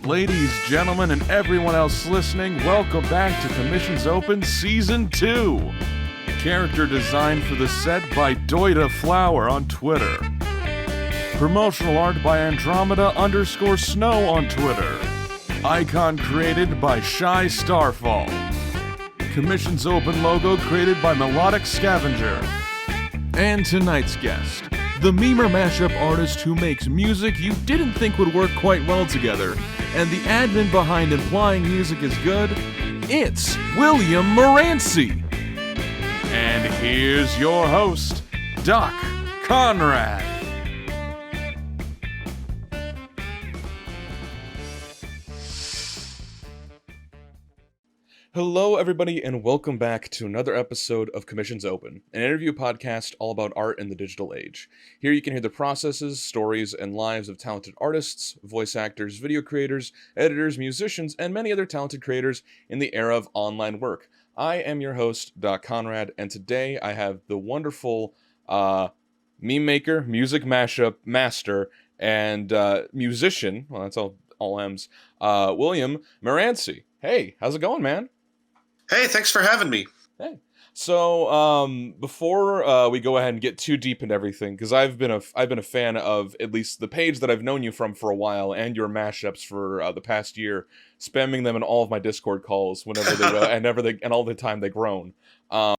Ladies, gentlemen, and everyone else listening, welcome back to Commissions Open Season 2. Character design for the set by Doida Flower on Twitter. Promotional art by Andromeda_Snow on Twitter. Icon created by Shy Starfall. Commissions Open logo created by Melodic Scavenger. And tonight's guest, the memer mashup artist who makes music you didn't think would work quite well together, and the admin behind Implying Music is Good, it's William Maranci. And here's your host, Doc Conrad. Hello, everybody, and welcome back to another episode of Commissions Open, an interview podcast all about art in the digital age. Here you can hear the processes, stories, and lives of talented artists, voice actors, video creators, editors, musicians, and many other talented creators in the era of online work. I am your host, Doc Conrad, and today I have the wonderful meme maker, music mashup master, and musician, well, that's all M's, William Maranci. Hey, how's it going, man? Hey, thanks for having me. Hey. So, before we go ahead and get too deep into everything, because I've been a fan of at least the page that I've known you from for a while, and your mashups for the past year, spamming them in all of my Discord calls whenever they go, and all the time they've grown. How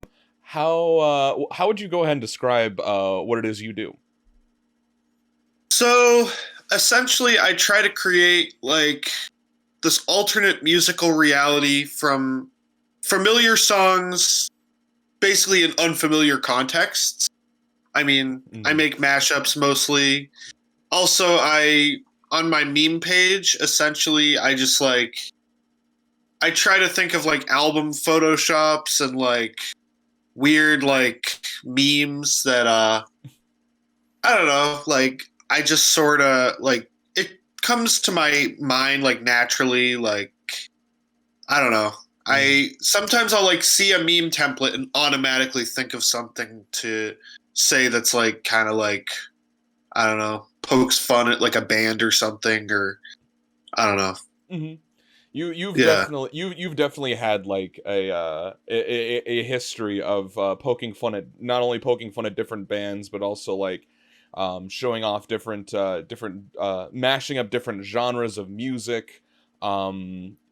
would you go ahead and describe what it is you do? So, essentially, I try to create like this alternate musical reality from familiar songs, basically in unfamiliar contexts. I mean, I make mashups mostly. Also, on my meme page, essentially, I try to think of like album photoshops and like weird like memes that I don't know, like I just sort of like it comes to my mind like naturally, like I don't know. Sometimes I'll like see a meme template and automatically think of something to say that's like kind of like I don't know, pokes fun at like a band or something, or I don't know. Mm-hmm. You've definitely had like a history of poking fun at not only poking fun at different bands, but also like showing off different mashing up different genres of music.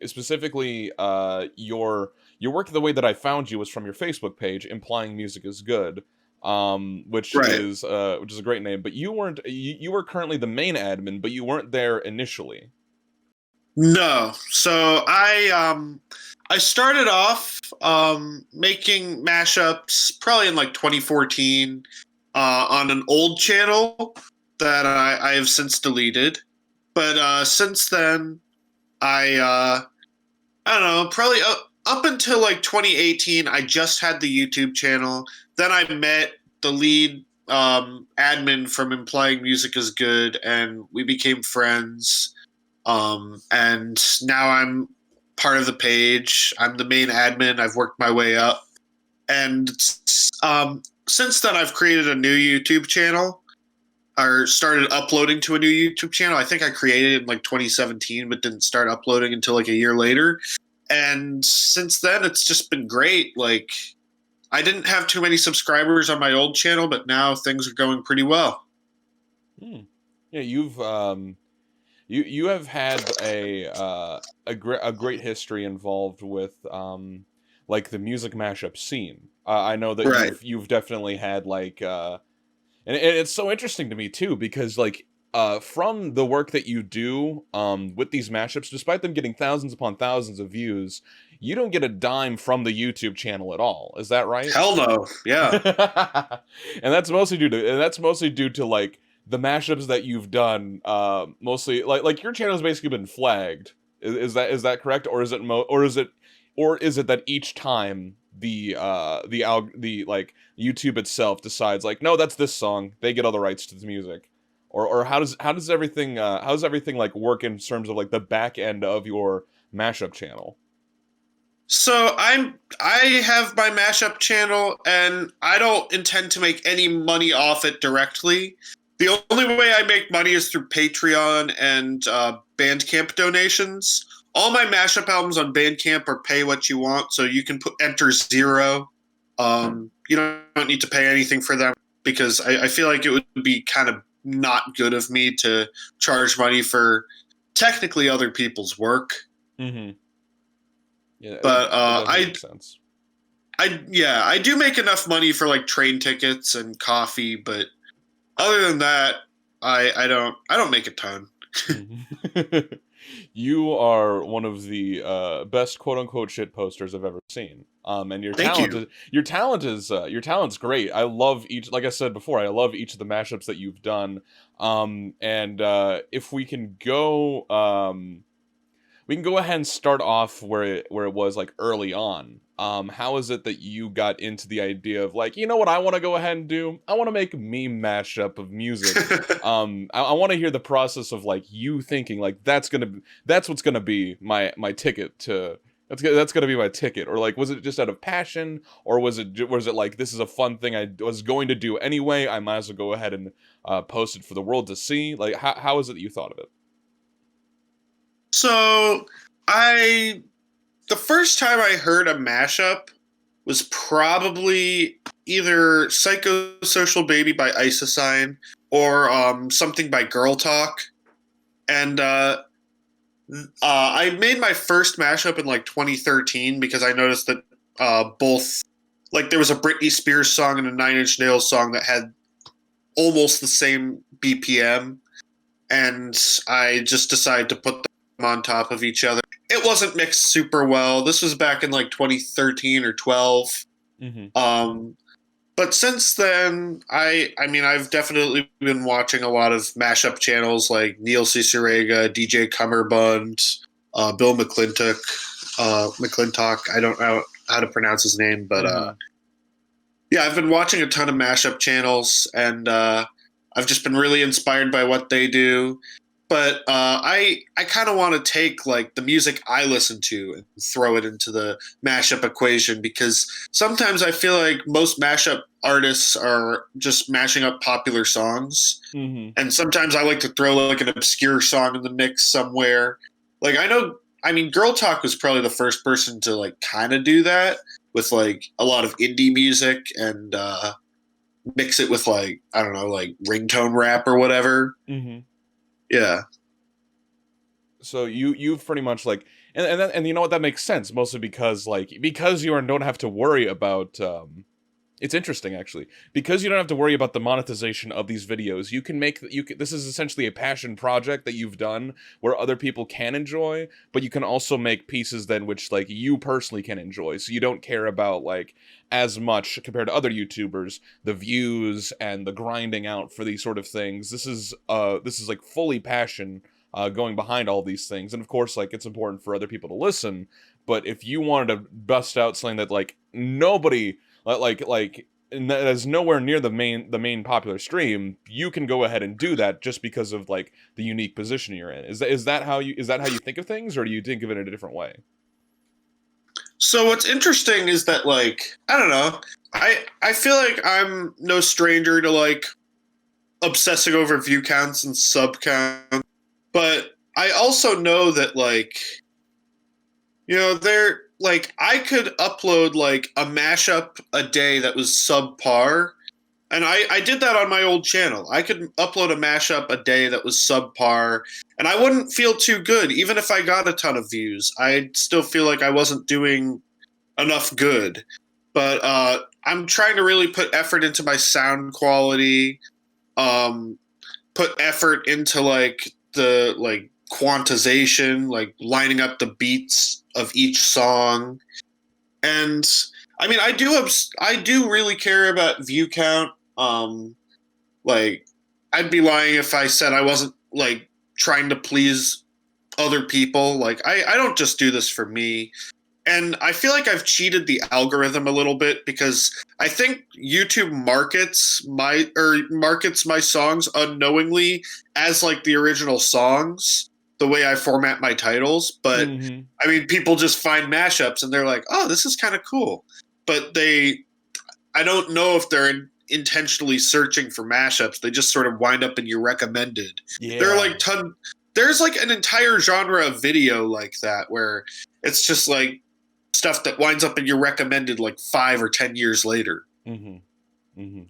Specifically, your work, the way that I found you was from your Facebook page, Implying Music is Good, which Right. is a great name. But you were currently the main admin, but you weren't there initially. No, so I started off making mashups probably in like 2014 on an old channel that I have since deleted, but since then. I don't know, probably up until like 2018, I just had the YouTube channel. Then I met the lead admin from Implying Music is Good, and we became friends. And now I'm part of the page. I'm the main admin. I've worked my way up. And since then, I've created a new YouTube channel. Or started uploading to a new YouTube channel. I think I created it in like 2017, but didn't start uploading until like a year later. And since then, it's just been great. Like, I didn't have too many subscribers on my old channel, but now things are going pretty well. Yeah, you've you have had a great history involved with like the music mashup scene. I know that Right. you've definitely had like. And it's so interesting to me, too, because, like, from the work that you do with these mashups, despite them getting thousands upon thousands of views, you don't get a dime from the YouTube channel at all. Is that right? Hell no. Yeah. And that's mostly due to, like, the mashups that you've done, mostly, like your channel's basically been flagged. Is that correct? Or is it that each time the like YouTube itself decides like, no, that's this song, they get all the rights to the music, or how does everything like work in terms of like the back end of your mashup channel? So I have my mashup channel, and I don't intend to make any money off it directly. The only way I make money is through Patreon and Bandcamp donations. All my mashup albums on Bandcamp are pay what you want, so you can enter zero. You don't need to pay anything for them because I feel like it would be kind of not good of me to charge money for technically other people's work. Mm-hmm. Yeah, But that definitely makes sense. I do make enough money for like train tickets and coffee, but other than that, I don't make a ton. Mhm. You are one of the best quote unquote shit posters I've ever seen. And Thank you. your talent's great. I love each, like I said before, I love each of the mashups that you've done. And if we can go ahead and start off where it was like early on. How is it that you got into the idea of like, you know what I want to go ahead and do? I want to make a meme mashup of music. I want to hear the process of like you thinking like that's what's gonna be my ticket to that's gonna be my ticket, or like was it just out of passion, or was it like this is a fun thing I was going to do anyway? I might as well go ahead and post it for the world to see. Like how is it that you thought of it? So I the first time I heard a mashup was probably either Psychosocial Baby by Isosign or something by Girl Talk. And I made my first mashup in like 2013 because I noticed that both, like, there was a Britney Spears song and a Nine Inch Nails song that had almost the same BPM, and I just decided to put them on top of each other. It wasn't mixed super well. This was back in like 2013 or 12. Mm-hmm. But since then, I mean, I've definitely been watching a lot of mashup channels like Neil Cicerega, DJ Cummerbund, Bill McClintock. I don't know how to pronounce his name, but Mm-hmm. yeah, I've been watching a ton of mashup channels, and I've just been really inspired by what they do. But I kind of want to take like the music I listen to and throw it into the mashup equation, because sometimes I feel like most mashup artists are just mashing up popular songs, Mm-hmm. and sometimes I like to throw like an obscure song in the mix somewhere. Like I mean, Girl Talk was probably the first person to like kind of do that with like a lot of indie music and mix it with like I don't know, like ringtone rap or whatever. Mm-hmm. Yeah. So you've pretty much like and you know what, that makes sense, mostly because you don't have to worry about it's interesting actually, because you don't have to worry about the monetization of these videos. This is essentially a passion project that you've done where other people can enjoy, but you can also make pieces then which like you personally can enjoy, so you don't care about like as much compared to other YouTubers the views and the grinding out for these sort of things. This is like fully passion going behind all these things. And of course, like it's important for other people to listen. But if you wanted to bust out something that like nobody and that is nowhere near the main popular stream, you can go ahead and do that just because of like the unique position you're in. Is that how you think of things, or do you think of it in a different way? So what's interesting is that like I don't know, I feel like I'm no stranger to like obsessing over view counts and sub counts, but I also know that like they're like I could upload like a mashup a day that was subpar. And I did that on my old channel. I could upload a mashup a day that was subpar, and I wouldn't feel too good. Even if I got a ton of views, I'd still feel like I wasn't doing enough good. But I'm trying to really put effort into my sound quality, um, put effort into like the like quantization, like lining up the beats of each song. And I mean, I do really care about view count. Like I'd be lying if I said I wasn't like trying to please other people. Like I don't just do this for me. And I feel like I've cheated the algorithm a little bit because I think YouTube markets my songs unknowingly as like the original songs, the way I format my titles. But Mm-hmm. I mean, people just find mashups and they're like, "Oh, this is kind of cool," but I don't know if they're intentionally searching for mashups. They just sort of wind up in your recommended. Yeah. There are like there's like an entire genre of video like that where it's just like stuff that winds up in your recommended like 5 or 10 years later. Mm-hmm.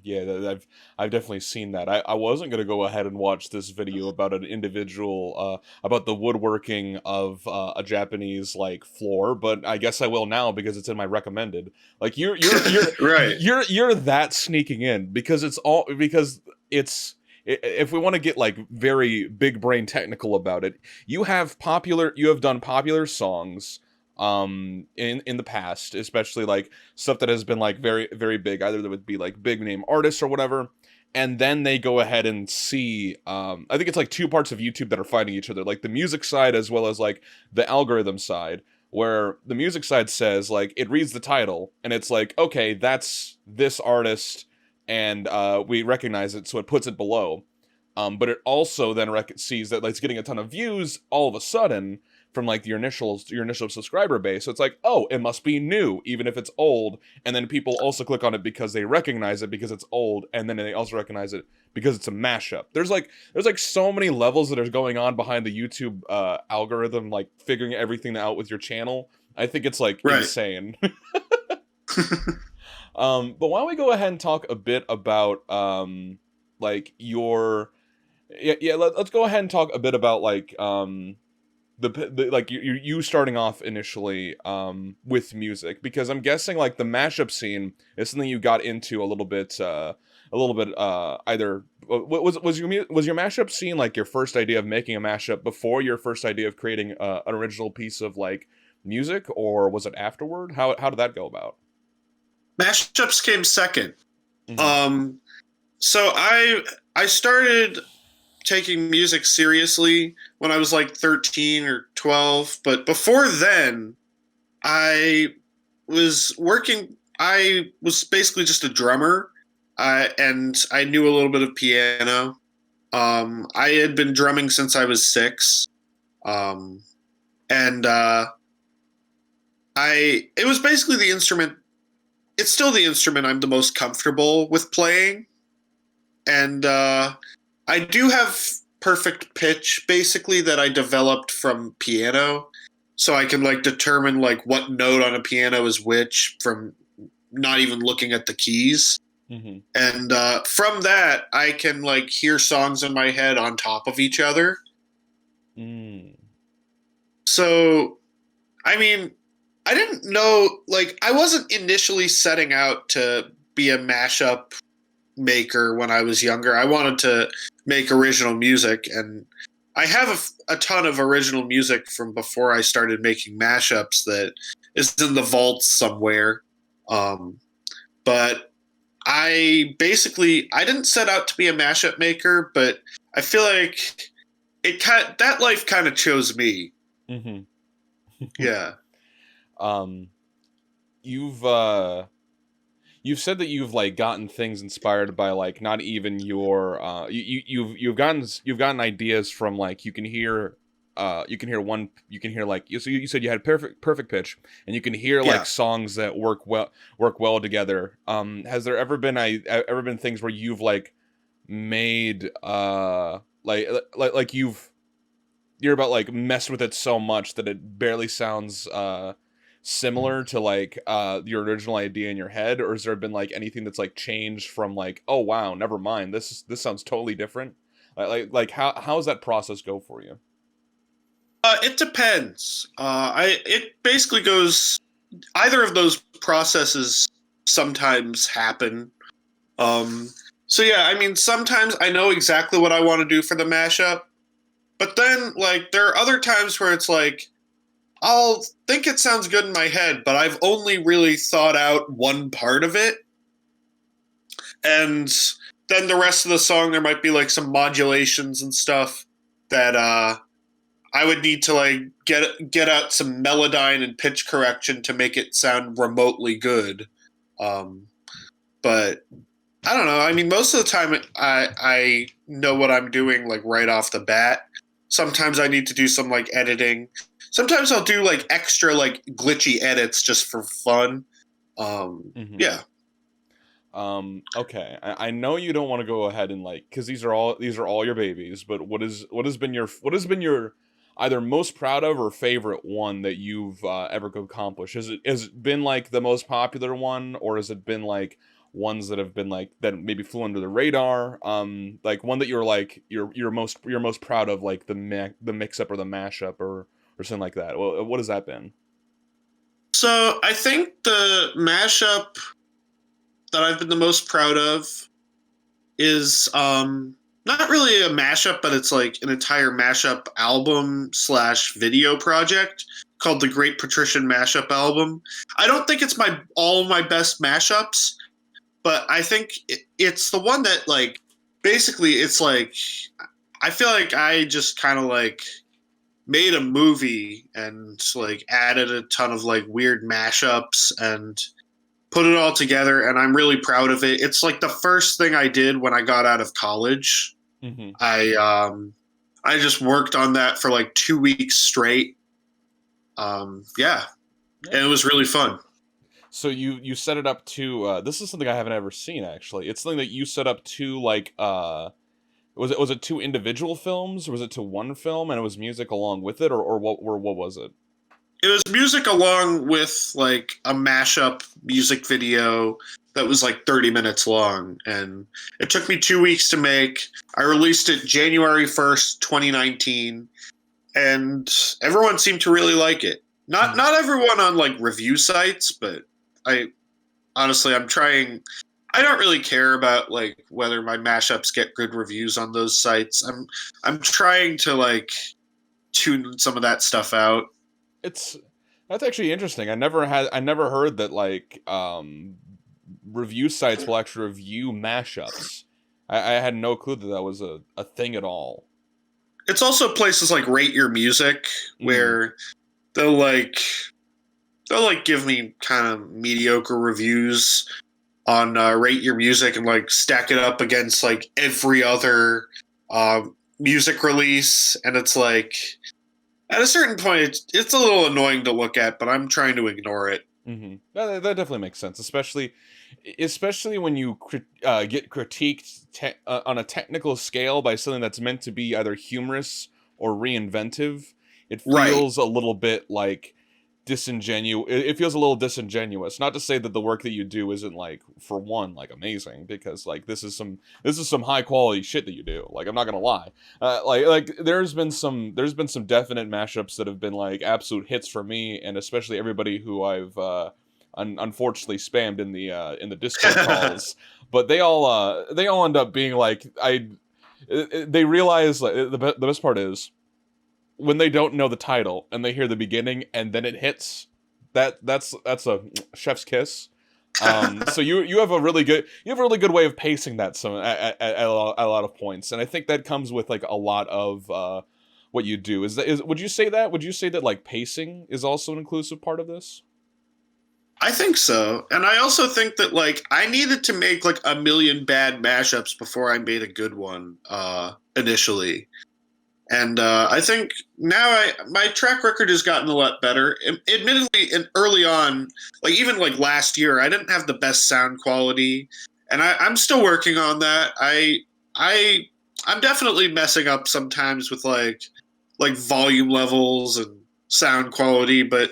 Yeah, I've definitely seen that. I wasn't gonna go ahead and watch this video about an individual about the woodworking of a Japanese like floor, but I guess I will now because it's in my recommended. Like Right. you're that sneaking in because it's if we want to get like very big brain technical about it, you have done popular songs in the past, especially like stuff that has been like very very big, either that would be like big name artists or whatever, and then they go ahead and see I think it's like two parts of YouTube that are fighting each other, like the music side as well as like the algorithm side, where the music side says like it reads the title and it's like, okay, that's this artist and we recognize it, so it puts it below, but it also then sees that like it's getting a ton of views all of a sudden from like your initial subscriber base. So it's like, oh, it must be new, even if it's old. And then people also click on it because they recognize it because it's old, and then they also recognize it because it's a mashup. There's like so many levels that are going on behind the YouTube algorithm, like figuring everything out with your channel. I think it's like insane. But why don't we go ahead and talk a bit about like your let's go ahead and talk a bit about like the like you starting off initially with music, because I'm guessing like the mashup scene is something you got into a little bit either was your mashup scene like your first idea of making a mashup before your first idea of creating an original piece of like music, or was it afterward? How did that go about? Mashups came second. Mm-hmm. So I started taking music seriously when I was like 13 or 12. But before then, I was basically just a drummer, and I knew a little bit of piano. I had been drumming since I was 6. And it was basically the instrument. It's still the instrument I'm the most comfortable with playing. And I do have perfect pitch, basically, that I developed from piano. So I can like determine like what note on a piano is which from not even looking at the keys. Mm-hmm. And from that, I can like hear songs in my head on top of each other. So, I mean, I didn't know, like, I wasn't initially setting out to be a mashup maker when I was younger. I wanted to make original music, and I have a ton of original music from before I started making mashups that is in the vaults somewhere. But I didn't set out to be a mashup maker, but I feel like that life kind of chose me. Mm-hmm. Yeah. You've said that you've like gotten things inspired by like not even your you've gotten ideas from like you can hear like you said you had perfect pitch, and you can hear like songs that work well together. Has there ever been things where you've like made like you're about like messed with it so much that it barely sounds similar to like your original idea in your head, or has there been like anything that's like changed from like, oh wow, never mind, this sounds totally different? Like how's that process go for you? It depends. It basically goes, either of those processes sometimes happen. So yeah, I mean, sometimes I know exactly what I want to do for the mashup, but then like there are other times where it's like I'll think it sounds good in my head, but I've only really thought out one part of it, and then the rest of the song there might be like some modulations and stuff that I would need to like get out some melodyne and pitch correction to make it sound remotely good. But I don't know. I mean, most of the time I know what I'm doing like right off the bat. Sometimes I need to do some like editing. Sometimes I'll do like extra like glitchy edits just for fun. Yeah. Okay. I know you don't want to go ahead and like, because these are all your babies. But what has been your either most proud of or favorite one that you've ever accomplished? Has it been like the most popular one, or has it been like ones that have been like that maybe flew under the radar? Like one that you're like you're most proud of, like the mix up or the mashup or something like that. Well, what has that been? So I think the mashup that I've been the most proud of is not really a mashup, but it's like an entire mashup album slash video project called the Great Patrician Mashup Album. I don't think it's my all of my best mashups, but I think it's the one that like basically it's like I feel like I just kind of like made a movie and like added a ton of like weird mashups and put it all together, and I'm really proud of it. It's like the first thing I did when I got out of college. Mm-hmm. I just worked on that for like 2 weeks straight. Yeah, Yeah. and it was really fun. So you set it up to this is something I haven't ever seen actually. It's something that you set up to like was it two individual films or was it to one film and it was music along with it or what was it? It was music along with like a mashup music video that was like 30 minutes long, and it took me 2 weeks to make. I released it January 1st, 2019, and everyone seemed to really like it. Not everyone on like review sites, but I honestly I'm trying. I don't really care about like whether my mashups get good reviews on those sites. I'm trying to like tune some of that stuff out. It's that's actually interesting. I never heard that like review sites will actually review mashups. I had no clue that that was a thing at all. It's also places like Rate Your Music Mm. where they'll like they'll like give me kind of mediocre reviews on Rate Your Music and like stack it up against like every other music release, and it's like at a certain point it's a little annoying to look at, but I'm trying to ignore it. That definitely makes sense, especially when you get critiqued on a technical scale by something that's meant to be either humorous or reinventive. It Right. feels a little bit like disingenuous. It feels a little disingenuous. Not to say that the work that you do isn't like, for one, like amazing, because like this is some high quality shit that you do. Like I'm not gonna lie, like there's been some definite mashups that have been like absolute hits for me, and especially everybody who I've unfortunately spammed in the Discord calls. But they all end up being like they realize like the best part is when they don't know the title and they hear the beginning and then it hits, that's a chef's kiss. So you have a really good way of pacing that some a lot of points, and I think that comes with like a lot of what you do. Is would you say that like pacing is also an inclusive part of this? I think so. And I also think that like I needed to make like a million bad mashups before I made a good one initially. And I think now my track record has gotten a lot better. Admittedly, early on, like even like last year, I didn't have the best sound quality, and I'm still working on that. I I'm definitely messing up sometimes with like volume levels and sound quality, but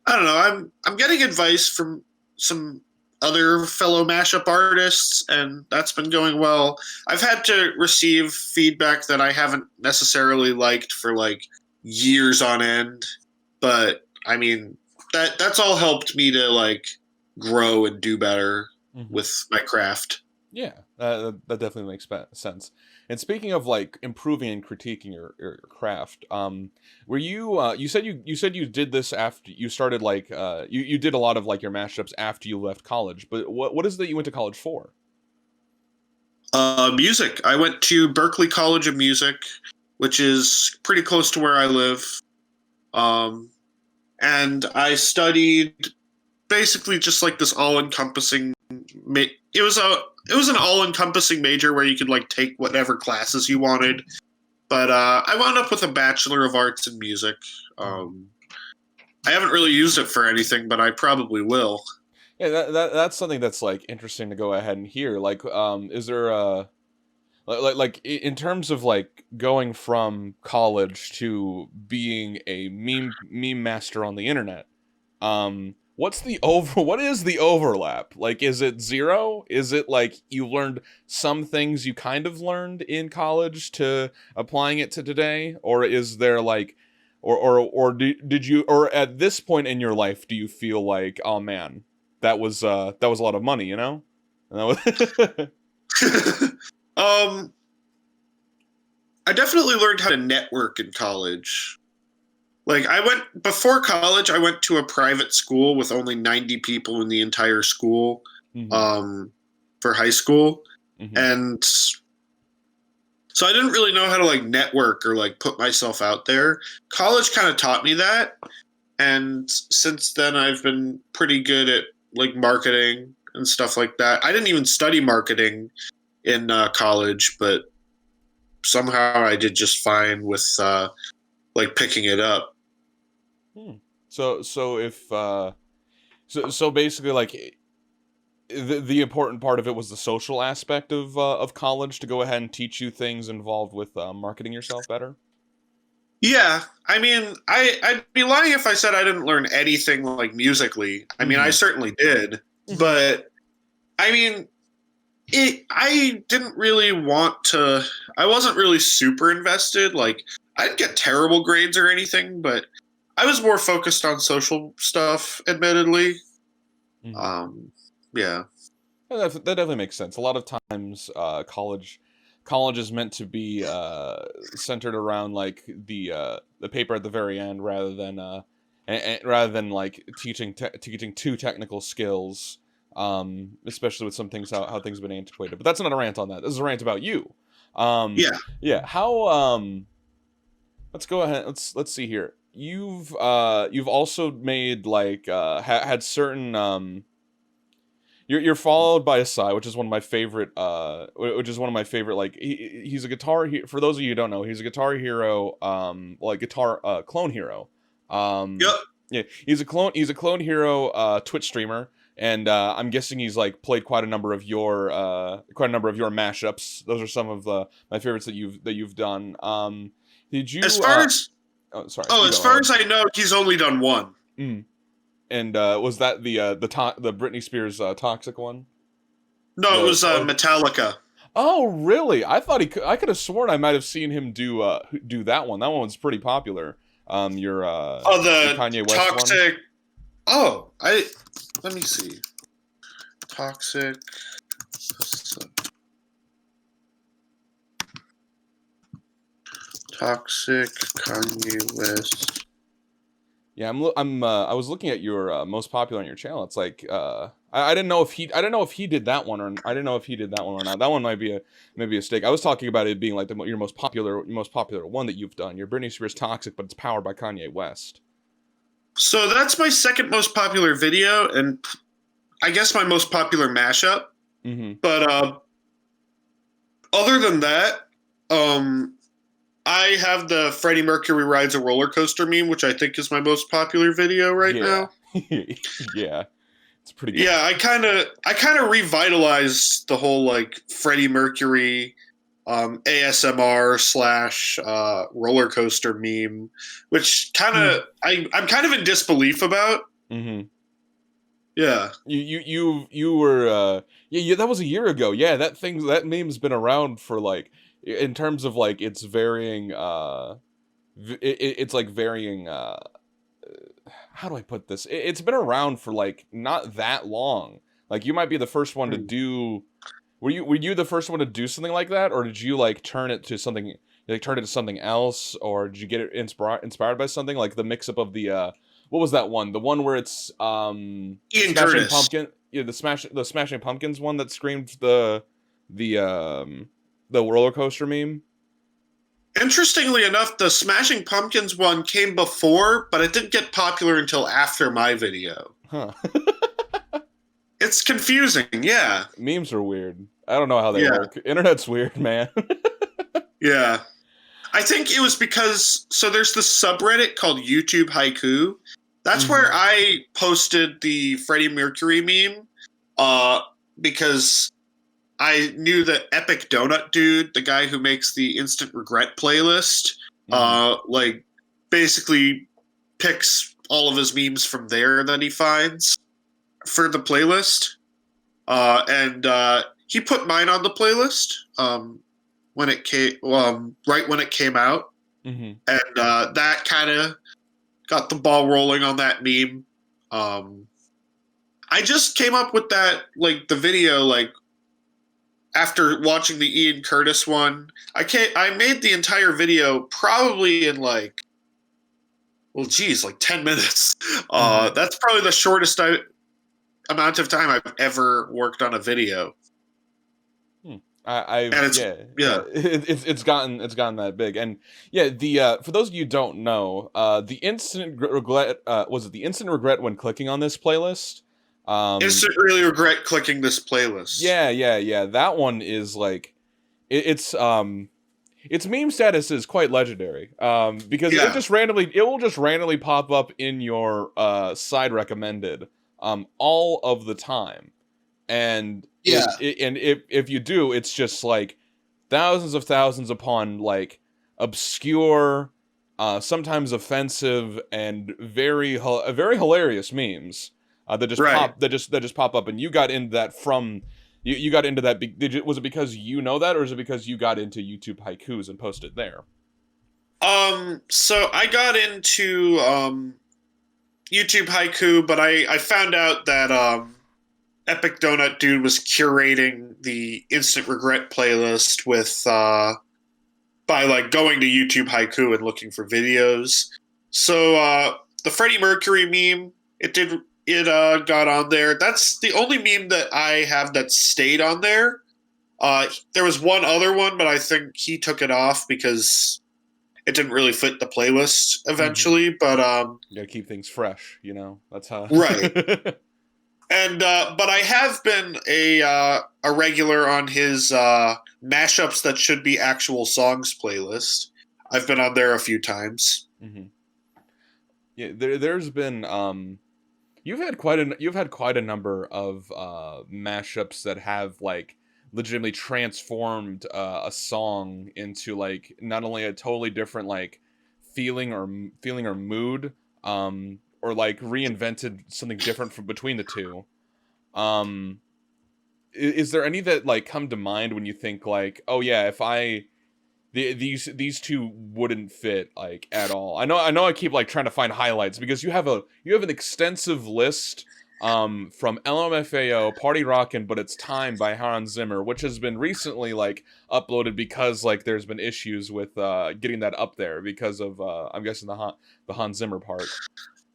I don't know. I'm getting advice from some other fellow mashup artists, and that's been going well. I've had to receive feedback that I haven't necessarily liked for like years on end, but I mean that's all helped me to like grow and do better Mm-hmm. with my craft. Yeah, that definitely makes sense. And speaking of like improving and critiquing your craft, were you you said you did this after you started like you did a lot of like your mashups after you left college, but what is it that you went to college for? Music. I went to Berkeley College of Music, which is pretty close to where I live. Um, and I studied basically just like this all-encompassing. It was an all-encompassing major where you could like take whatever classes you wanted. But I wound up with a Bachelor of Arts in Music. I haven't really used it for anything, but I probably will. Yeah, that's something that's like interesting to go ahead and hear. Like, is there in terms of like going from college to being a meme master on the internet? What is the overlap? Like, is it zero? Is it like you learned some things you kind of learned in college to applying it to today, or is there like, did you, or at this point in your life do you feel like, oh man, that was a lot of money, you know? And that was um, I definitely learned how to network in college. Like before college, I went to a private school with only 90 people in the entire school, Mhm, um, for high school. mhm. And so I didn't really know how to like network or like put myself out there. College kind of taught me that. And since then I've been pretty good at like marketing and stuff like that. I didn't even study marketing in college, but somehow I did just fine with like picking it up. Hmm. So if so basically like the important part of it was the social aspect of college to go ahead and teach you things involved with marketing yourself better. Yeah, I mean, I'd be lying if I said I didn't learn anything like musically. I mean, I Mm-hmm. certainly did, Mm-hmm. but I mean, I didn't really want to. I wasn't really super invested. Like, I didn't get terrible grades or anything, but I was more focused on social stuff, admittedly. Mm-hmm. Um, yeah. That definitely makes sense. A lot of times, college is meant to be centered around like the paper at the very end, rather than like teaching two technical skills. Especially with some things how things have been antiquated. But that's not a rant on that. This is a rant about you. Um, Yeah. yeah. How let's go ahead. Let's see here. You've also made like had certain you're followed by a Psy, which is one of my favorite. Which is one of my favorite. Like he's a for those of you who don't know, he's a guitar hero. Like guitar clone hero. Yep. Yeah, he's a clone. He's a clone hero. Twitch streamer, and I'm guessing he's like played quite a number of your mashups. Those are some of my favorites that you've done. Did As you? far as Oh, sorry. oh, You as go far ahead. as I know, he's only done one. Mm. And was that the Britney Spears toxic one? No, it The was or Metallica. Oh, really? I thought I could have sworn I might have seen him do that one. That one was pretty popular. Oh, Your the Kanye West one. toxic. Oh, I let me see. Toxic. Toxic Kanye West. Yeah, I was looking at your most popular on your channel. It's like I didn't know if I didn't know if he did that one or I didn't know if he did that one or not. That one might be a maybe a mistake. I was talking about it being like your most popular one that you've done. Your Britney Spears Toxic, but it's powered by Kanye West. So that's my second most popular video, and I guess my most popular mashup. Mm-hmm. But other than that, um, I have the Freddie Mercury rides a roller coaster meme, which I think is my most popular video right Yeah. now. Yeah. It's pretty good. Yeah, I kind of revitalized the whole like Freddie Mercury ASMR slash roller coaster meme, which I'm kind of in disbelief about. Mm-hmm. Yeah. You were yeah, that was a year ago. Yeah, that meme's been around for like in terms of like it's varying it's like varying how do I put this? It's been around for like not that long. Like you might be the first one to Hmm. do were you the first one to do something like that, or did you like turn it to something like turn it to something else, or did you get it inspired by something like the mix up of the what was that one? The one where it's Ian Smashing Curtis. Pumpkin, yeah, the Smashing Pumpkins one that screamed the the roller coaster meme. Interestingly enough, the Smashing Pumpkins one came before, but it didn't get popular until after my video. Huh. It's confusing. Yeah. Memes are weird. I don't know how they Yeah. work. Internet's weird, man. Yeah. I think it was because so there's this subreddit called YouTube Haiku That's where I posted the Freddie Mercury meme, uh, because I knew that Epic Donut Dude, the guy who makes the Instant Regret playlist, like basically picks all of his memes from there that he finds for the playlist. And he put mine on the playlist when it came, right when it came out, and that kind of got the ball rolling on that meme. I just came up with that, like the video, like after watching the Ian Curtis one. I made the entire video probably in like, well, geez, like 10 minutes. That's probably the shortest amount of time I've ever worked on a video. It's gotten that big, and for those of you who don't know, the instant regret was it the instant regret when clicking on this playlist? Instant really regret clicking this playlist. Yeah. That one is like, its meme status is quite legendary. Because it will just randomly pop up in your side recommended, all of the time. And if you do, it's just like thousands upon like obscure, sometimes offensive and very hilarious memes that just pop up. And you got into that from you got into that. Was it because you know that, or is it because you got into YouTube haikus and posted there? So I got into YouTube haiku, but I found out that Epic Donut Dude was curating the Instant Regret playlist with by like going to YouTube Haiku and looking for videos. So the Freddie Mercury meme, it got on there. That's the only meme that I have that stayed on there. There was one other one, but I think he took it off because it didn't really fit the playlist eventually. But you gotta keep things fresh, you know. That's how. Right. And but I have been a regular on his mashups that should be actual songs playlist. I've been on there a few times. Yeah, there's been you've had quite a number of mashups that have like legitimately transformed a song into like not only a totally different like feeling or mood, or like reinvented something different from between the two. Is there any that like come to mind when you think like, oh yeah, if these two wouldn't fit like at all? I know I keep like trying to find highlights because you have an extensive list from LMFAO, Party Rockin' But It's Time by Hans Zimmer, which has been recently like uploaded because like there's been issues with getting that up there because of I'm guessing the Hans Zimmer part.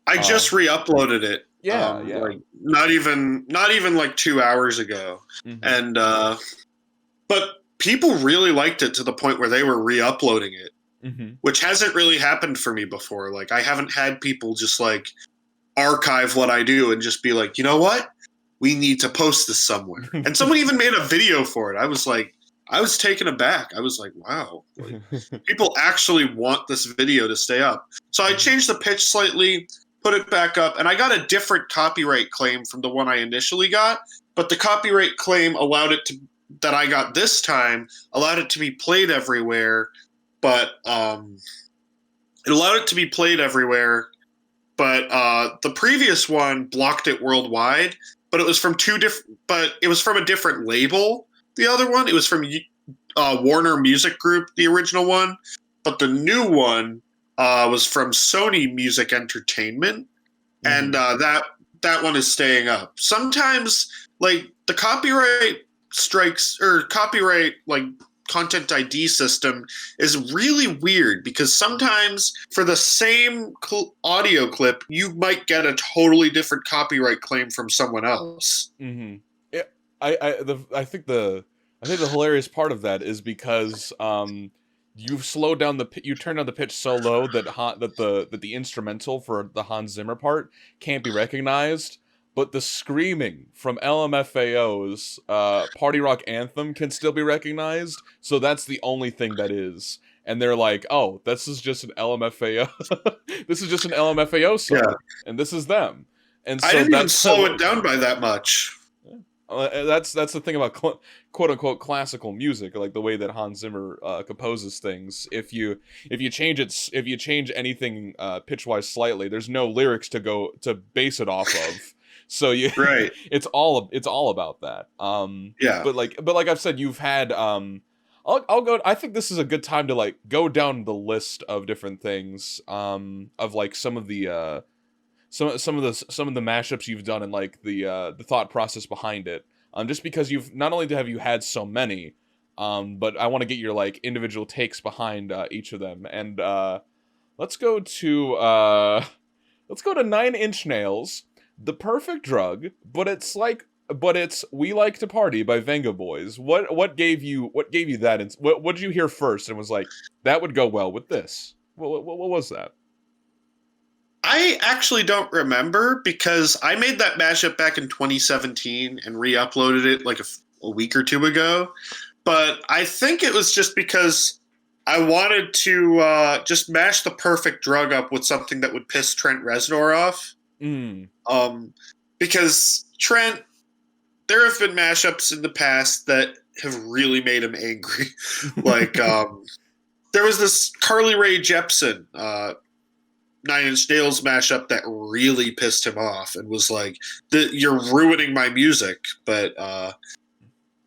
I just re-uploaded it. Yeah. Like not even like 2 hours ago. And but people really liked it to the point where they were re-uploading it, which hasn't really happened for me before. Like I haven't had people just like archive what I do and just be like, you know what? We need to post this somewhere. And someone even made a video for it. I was taken aback. I was like, wow, like, people actually want this video to stay up. So I changed the pitch slightly, put it back up, and I got a different copyright claim from the one I initially got, but the copyright claim that I got this time allowed it to be played everywhere, but the previous one blocked it worldwide, but it was from a different label. The other one, it was from Warner Music Group, the original one, but the new one was from Sony Music Entertainment, and that one is staying up. Sometimes, like the copyright strikes or copyright like content ID system is really weird because sometimes for the same audio clip, you might get a totally different copyright claim from someone else. Yeah, I think the hilarious part of that is because you've slowed down you turned down the pitch so low that the instrumental for the Hans Zimmer part can't be recognized, but the screaming from LMFAO's Party Rock Anthem can still be recognized. So that's the only thing that is. and they're like, oh, this is just an LMFAO. This is just an LMFAO song, Yeah. and this is them. And I so didn't even that's slow it down by that much. that's the thing about quote unquote classical music, like the way that Hans Zimmer composes things. If you change anything pitch-wise slightly, there's no lyrics to base it off of. So Right. it's all about that. Yeah. But like I've said, you've had I'll go. I think this is a good time to like go down the list of different things of like some of the mashups you've done and like the thought process behind it. Just because you've not only have you had so many, but I want to get your like individual takes behind each of them. And let's go to 9 Inch Nails, The Perfect Drug, but it's We Like to Party by Venga Boys. What gave you that? What did you hear first and was like, that would go well with this? What was that? I actually don't remember because I made that mashup back in 2017 and re-uploaded it like a week or two ago. But I think it was just because I wanted to just mash The Perfect Drug up with something that would piss Trent Reznor off. Because Trent, there have been mashups in the past that have really made him angry. Like, there was this Carly Rae Jepsen 9 Inch Nails mashup that really pissed him off and was like, "You're ruining my music." But I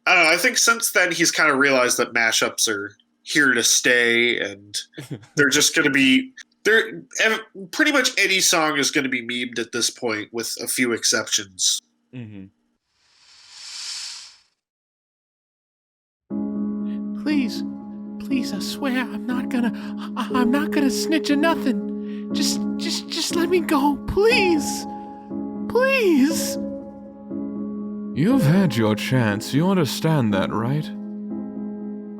don't know. I think since then he's kind of realized that mashups are here to stay, and they're just going to be there. Pretty much any song is going to be memed at this point, with a few exceptions. Mm-hmm. Please, I swear I'm not gonna snitch or nothing. Just let me go, please. Please. You've had your chance, you understand that, right?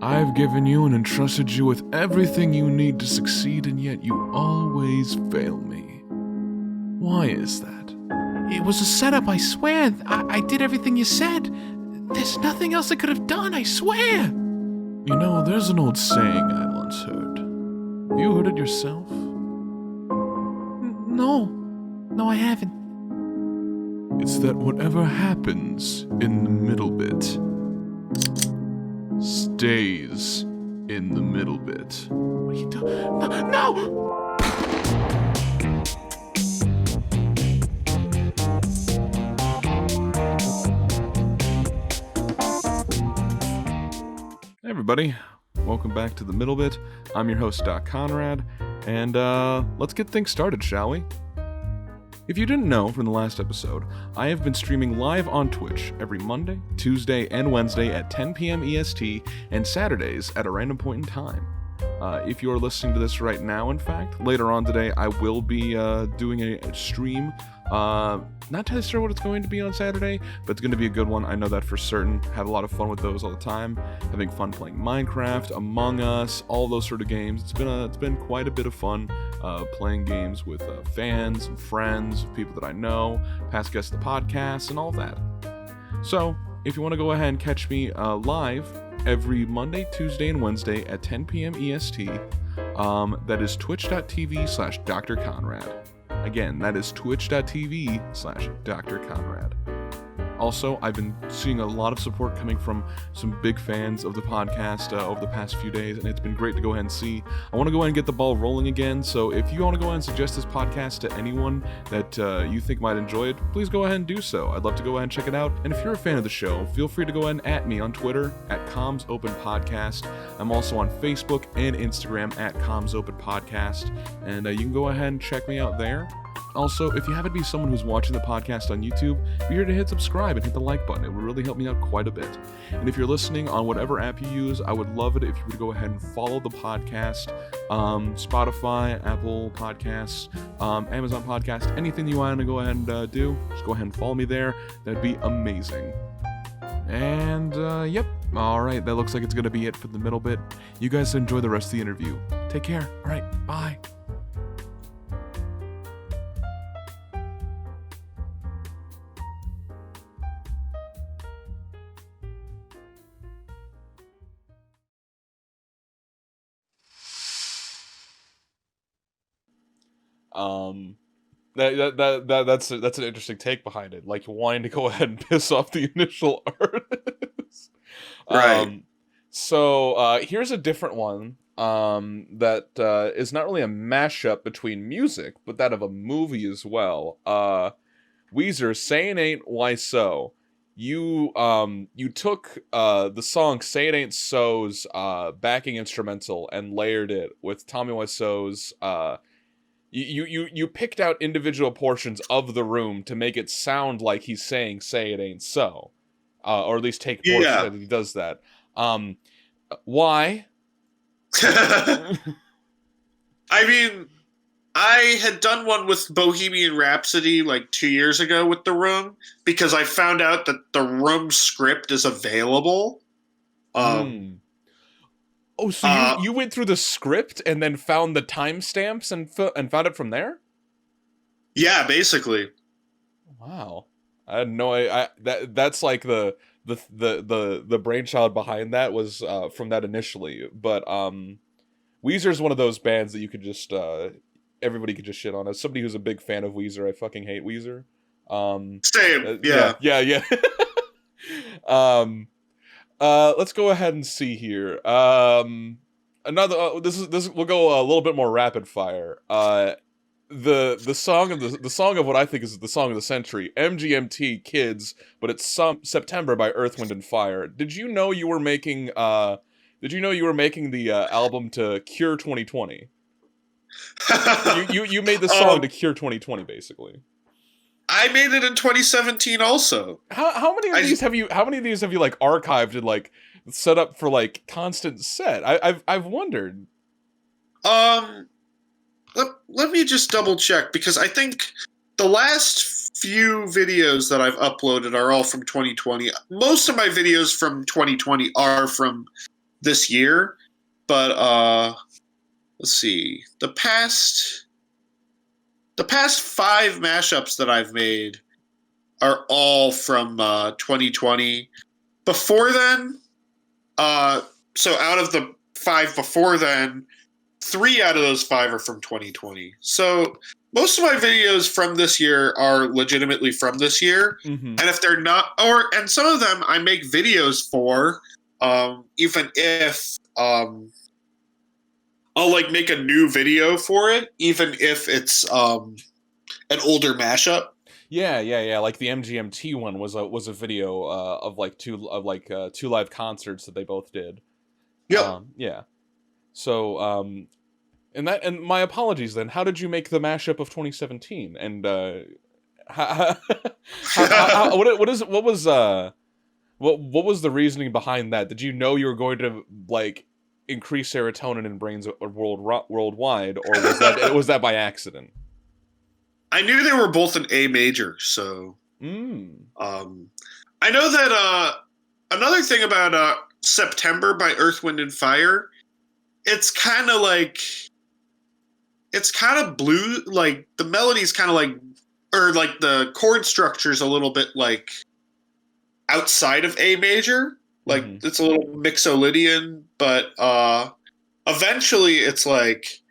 I've given you and entrusted you with everything you need to succeed, and yet you always fail me. Why is that? It was a setup, I swear. I did everything you said. There's nothing else I could have done, I swear. You know, there's an old saying I once heard. Have you heard it yourself? No, I haven't. It's that whatever happens in the middle bit stays in the middle bit. What are you doing? No! Hey everybody, welcome back to the middle bit. I'm your host, Doc Conrad, and let's get things started, shall we? If you didn't know from the last episode, I have been streaming live on Twitch every Monday, Tuesday, and Wednesday at 10 p.m. EST, and Saturdays at a random point in time. If you are listening to this right now, in fact, later on today, I will be doing a stream. Not entirely sure what it's going to be on Saturday, but it's going to be a good one. I know that for certain. Have a lot of fun with those all the time. Having fun playing Minecraft, Among Us, all those sort of games. It's been quite a bit of fun playing games with fans and friends, people that I know, past guests of the podcast, and all that. So, if you want to go ahead and catch me live every Monday, Tuesday, and Wednesday at 10 p.m. EST, that is twitch.tv/Dr. Conrad. Again, that is twitch.tv/Dr. Conrad. Also, I've been seeing a lot of support coming from some big fans of the podcast over the past few days, and it's been great to go ahead and see. I want to go ahead and get the ball rolling again, so if you want to go ahead and suggest this podcast to anyone that you think might enjoy it, please go ahead and do so. I'd love to go ahead and check it out. And if you're a fan of the show, feel free to go ahead and @ me on Twitter at CommsOpenPodcast. I'm also on Facebook and Instagram at CommsOpenPodcast, and you can go ahead and check me out there. Also, if you happen to be someone who's watching the podcast on YouTube, be sure to hit subscribe and hit the like button. It would really help me out quite a bit. And if you're listening on whatever app you use, I would love it if you would go ahead and follow the podcast. Spotify, Apple Podcasts, Amazon Podcast, anything you want to go ahead and do, just go ahead and follow me there. That'd be amazing. And, yep. Alright, that looks like it's going to be it for the middle bit. You guys enjoy the rest of the interview. Take care. Alright, bye. That's an interesting take behind it, like wanting to go ahead and piss off the initial artist. Right. So here's a different one that is not really a mashup between music, but that of a movie as well. Weezer, "Say It Ain't Why So." You took the song "Say It Ain't So's" backing instrumental and layered it with Tommy Wiseau's you picked out individual portions of the room to make it sound like he's saying "Say it ain't so," or at least take portions Yeah. that he does that. Why? I mean, I had done one with Bohemian Rhapsody like 2 years ago with The Room because I found out that The Room script is available. Oh, so you went through the script and then found the timestamps and found it from there? Yeah, basically. Wow, I had no idea. That's like the brainchild behind that was from that initially, but Weezer's one of those bands that you could just everybody could just shit on. As somebody who's a big fan of Weezer, I fucking hate Weezer. Same. Yeah, Yeah. yeah, yeah. Let's go ahead and see here. Another this we'll go a little bit more rapid fire. The song of the song of what I think is the song of the century, MGMT Kids, but it's September by Earth, Wind and Fire. Did you know you were making the album to Cure 2020? You made the song to Cure 2020 basically. I made it in 2017 also. How many of these have you like archived and like set up for like constant set? I've wondered. Let me just double check because I think the last few videos that I've uploaded are all from 2020. Most of my videos from 2020 are from this year, but let's see. The past 5 mashups that I've made are all from 2020. Before then, so out of the 5 before then, 3 out of those 5 are from 2020. So most of my videos from this year are legitimately from this year. Mm-hmm. And if they're not, and some of them I make videos for, even if I'll like make a new video for it, even if it's an older mashup. Yeah. Like the MGMT one was a video of two live concerts that they both did. Yep. Yeah. So and my apologies then. How did you make the mashup of 2017? And what was the reasoning behind that? Did you know you were going to like increase serotonin in brains worldwide, or was that by accident? I knew they were both in A major, so I know that another thing about September by Earth, Wind and Fire, it's kind of blue, like the melody's kind of like, or like the chord structure's a little bit like outside of A major, like it's a little mixolydian, but eventually it's like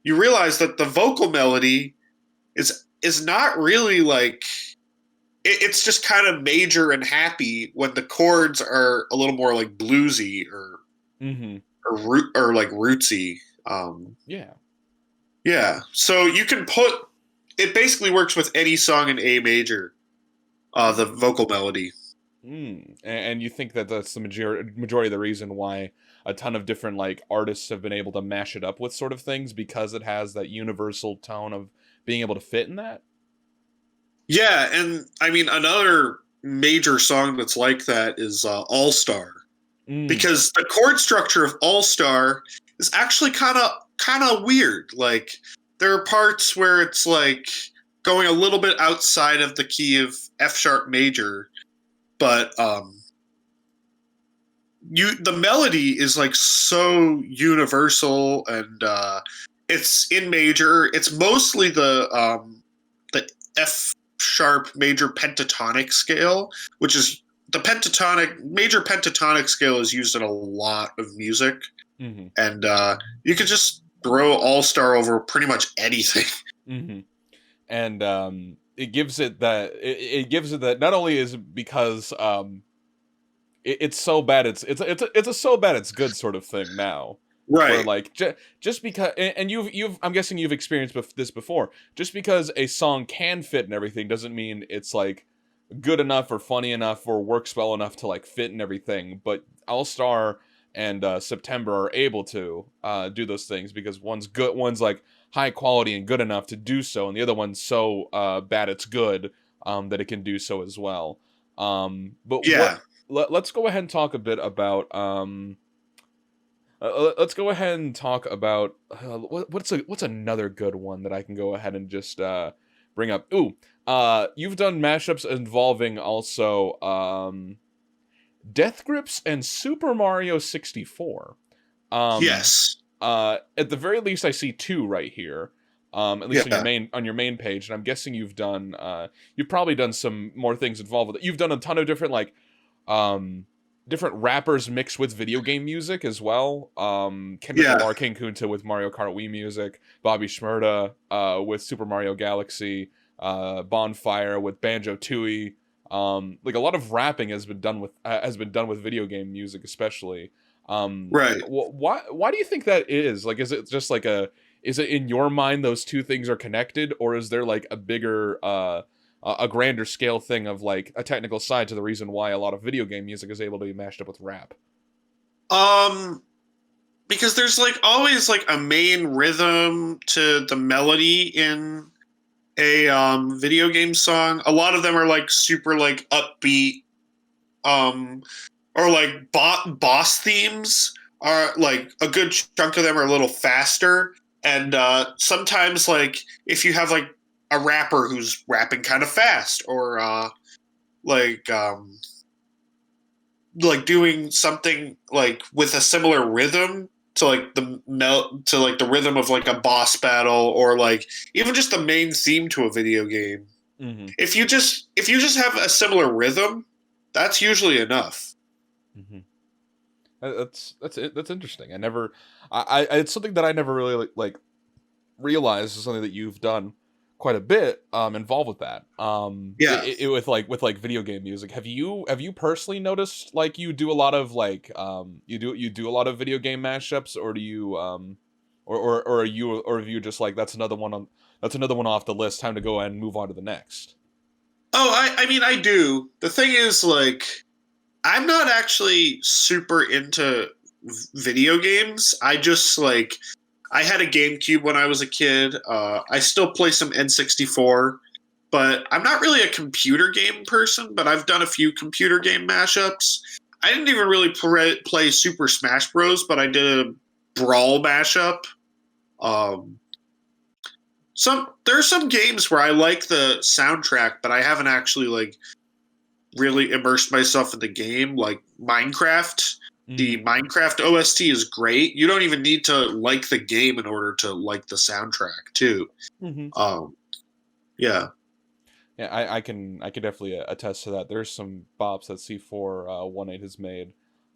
you realize that the vocal melody is not really like it's just kind of major and happy when the chords are a little more like bluesy or like rootsy. Yeah. So you can put it basically works with any song in A major. The vocal melody. And you think that that's the majority of the reason why a ton of different like artists have been able to mash it up with sort of things, because it has that universal tone of being able to fit in that? Yeah, and I mean another major song that's like that is All Star. Because the chord structure of All Star is actually kind of weird. Like there are parts where it's like going a little bit outside of the key of F sharp major, but the melody is like so universal, and it's in major. It's mostly the F sharp major pentatonic scale, which is the major pentatonic scale is used in a lot of music, and you could just throw All Star over pretty much anything. Mm-hmm. And it gives it that it gives it that not only is it because it's so bad it's a so bad it's good sort of thing now, where Right. like just because and you've I'm guessing you've experienced this before, just because a song can fit and everything doesn't mean it's like good enough or funny enough or works well enough to like fit and everything. But All Star and September are able to do those things because one's like high quality and good enough to do so, and the other one's so bad it's good that it can do so as well. But Yeah. let's go ahead and talk a bit about let's go ahead and talk about what's another good one that I can go ahead and just bring up. Ooh, you've done mashups involving also Death Grips and Super Mario 64. Um, Yes. at the very least, I see two right here. At least Yeah. on your main page, and I'm guessing you've probably done some more things involved with it. You've done a ton of different um, different rappers mixed with video game music as well. Kendrick Yeah. Lamar, King Kunta with Mario Kart Wii music, Bobby Shmurda with Super Mario Galaxy, Bonfire with Banjo Tooie. Like a lot of rapping has been done with video game music, especially. Right. Why do you think that is? Like, is it just like is it in your mind those two things are connected, or is there like a bigger a grander scale thing of like a technical side to the reason why a lot of video game music is able to be mashed up with rap? Um, because there's like always like a main rhythm to the melody in a video game song. A lot of them are like super like upbeat, um or like boss themes are like a good chunk of them are a little faster, and sometimes like if you have like a rapper who's rapping kind of fast, or like um like doing something like with a similar rhythm to like to like the rhythm of like a boss battle, or like even just the main theme to a video game. Mm-hmm. If you just have a similar rhythm, that's usually enough. Mm-hmm. That's interesting. I it's something that I never really realized is something that you've done quite a bit involved with that Yeah. with like video game music. Have you personally noticed like you do a lot of like you do a lot of video game mashups, or do you or are you just like that's another one off the list, time to go and move on to the next? Oh, I mean, I do. The thing is, like, I'm not actually super into video games. I just like I had a GameCube when I was a kid. I still play some N64, but I'm not really a computer game person. But I've done a few computer game mashups. I didn't even really play Super Smash Bros, but I did a Brawl mashup. Um, there's some games where I like the soundtrack, but I haven't actually like really immersed myself in the game, like Minecraft. The Mm-hmm. Minecraft OST is great. You don't even need to like the game in order to like the soundtrack too. Mm-hmm. Um, yeah. Yeah, I can definitely attest to that. There's some bops that C4 18 has made.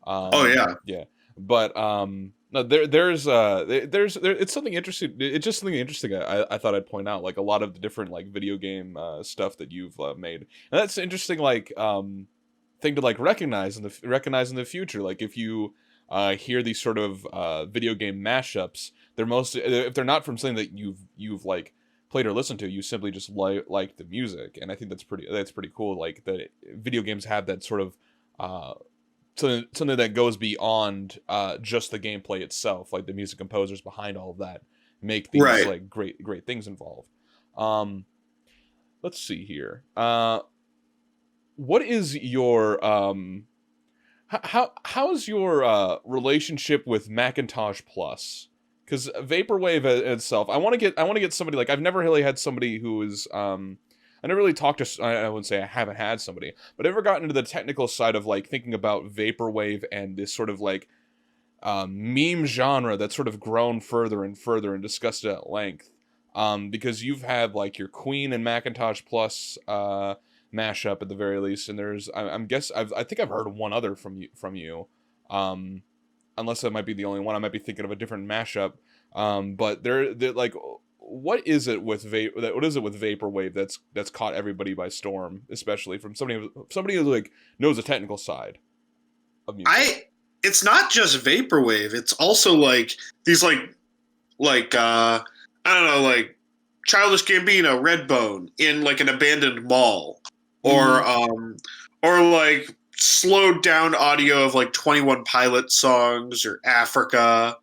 Oh yeah. Yeah. But no, it's something interesting. It's just something interesting I thought I'd point out, like a lot of the different like video game stuff that you've made. And that's interesting like thing to like recognize in the future. Like if you hear these sort of video game mashups, they're mostly, if they're not from something that you've like played or listened to, you simply just like the music. And I think that's pretty cool, like that video games have that sort of something that goes beyond just the gameplay itself, like the music composers behind all of that make these Right. like great things involved. um let's see here. What is your how's your relationship with Macintosh Plus? Because Vaporwave itself, I want to get somebody, like I've never really had somebody who is I never really talked to, I wouldn't say I haven't had somebody, but I've ever gotten into the technical side of like thinking about Vaporwave and this sort of like meme genre that's sort of grown further and further and discussed it at length. Because you've had like your Queen and Macintosh Plus mashup at the very least, and I think I've heard one other from you, unless that might be the only one. I might be thinking of a different mashup. But they're like, what is it with vaporwave that's caught everybody by storm, especially from somebody who like knows the technical side of music? It's not just vaporwave. It's also like these I don't know, like Childish Gambino, Redbone in like an abandoned mall, or or like slowed down audio of like 21 Pilot songs or Africa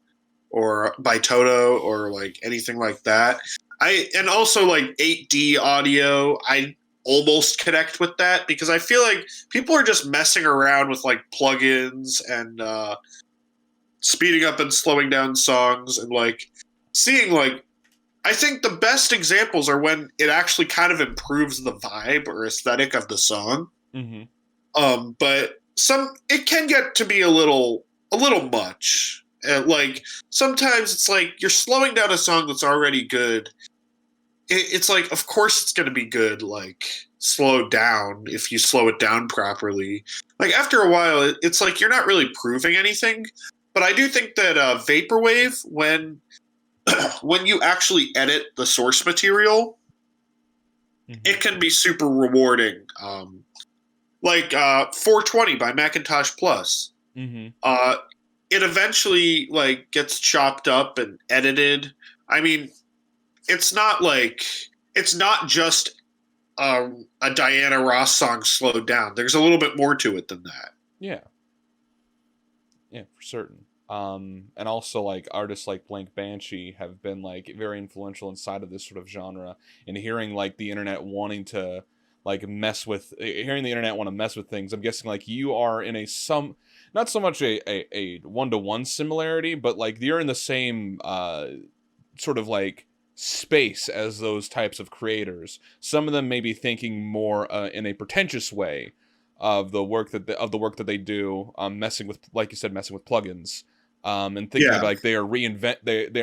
or by Toto or like anything like that. And also like 8D audio. I almost connect with that because I feel like people are just messing around with like plugins and speeding up and slowing down songs and like seeing like I think the best examples are when it actually kind of improves the vibe or aesthetic of the song. Mm-hmm. But it can get to be a little much. Like sometimes it's like you're slowing down a song that's already good. It's like, of course it's going to be good. Like slowed down if you slow it down properly. Like after a while, it's like you're not really proving anything. But I do think that vaporwave, when you actually edit the source material, it can be super rewarding. Like 420 by Macintosh Plus. It eventually like gets chopped up and edited. I mean, it's not just a Diana Ross song slowed down. There's a little bit more to it than that. Yeah, for certain. And also like artists like Blank Banshee have been like very influential inside of this sort of genre, and hearing like the internet wanting to like hearing the internet want to mess with things. I'm guessing like you are in not so much a one-to-one similarity, but like you're in the same sort of like space as those types of creators. Some of them may be thinking more in a pretentious way of the work that they do, messing with, like you said, messing with plugins, and thinking about like they are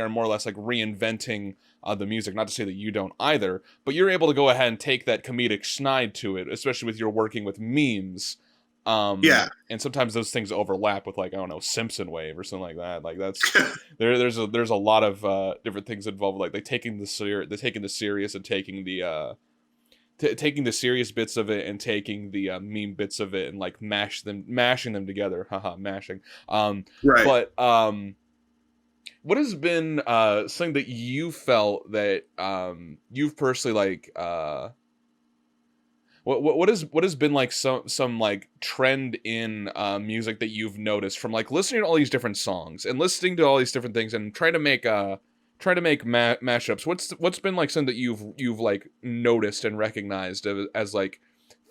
more or less like reinventing the music. Not to say that you don't either, but you're able to go ahead and take that comedic snide to it, especially with your working with memes. And sometimes those things overlap with like, I don't know, Simpson wave or something like that. Like that's there's a lot of different things involved, like taking the serious and taking the taking the serious bits of it and taking the meme bits of it and like mashing them together. Haha, mashing. Right. But what has been something that you felt that you've personally like what has been like some like trend in music that you've noticed from like listening to all these different songs and listening to all these different things and trying to make mashups? What's been like something that you've like noticed and recognized as like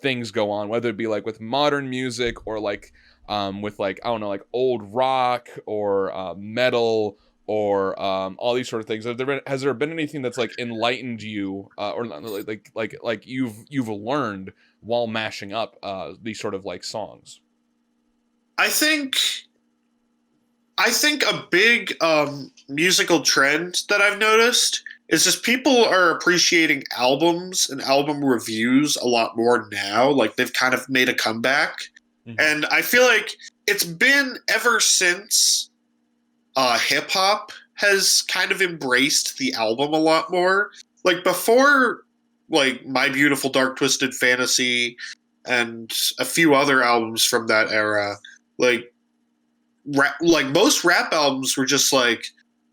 things go on, whether it be like with modern music or like with like, I don't know, like old rock or metal or all these sort of things? Has there been anything that's like enlightened you or like you've learned while mashing up these sort of like songs? I think a big musical trend that I've noticed is just people are appreciating albums and album reviews a lot more now. Like they've kind of made a comeback. Mm-hmm. And I feel like it's been ever since hip hop has kind of embraced the album a lot more. Like before, like My Beautiful Dark Twisted Fantasy and a few other albums from that era, like most rap albums were just like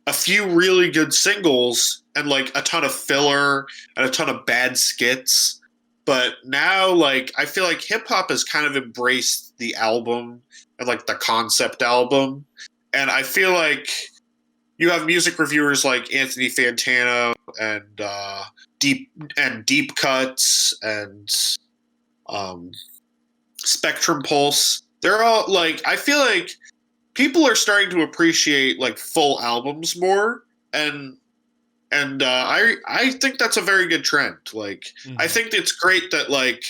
a few really good singles and like a ton of filler and a ton of bad skits. But now, like, I feel like hip hop has kind of embraced the album and like the concept album. And I feel like you have music reviewers like Anthony Fantano and Deep Cuts and Spectrum Pulse. They're all like, I feel like people are starting to appreciate like full albums more, and I think that's a very good trend. Like, mm-hmm. I think it's great that like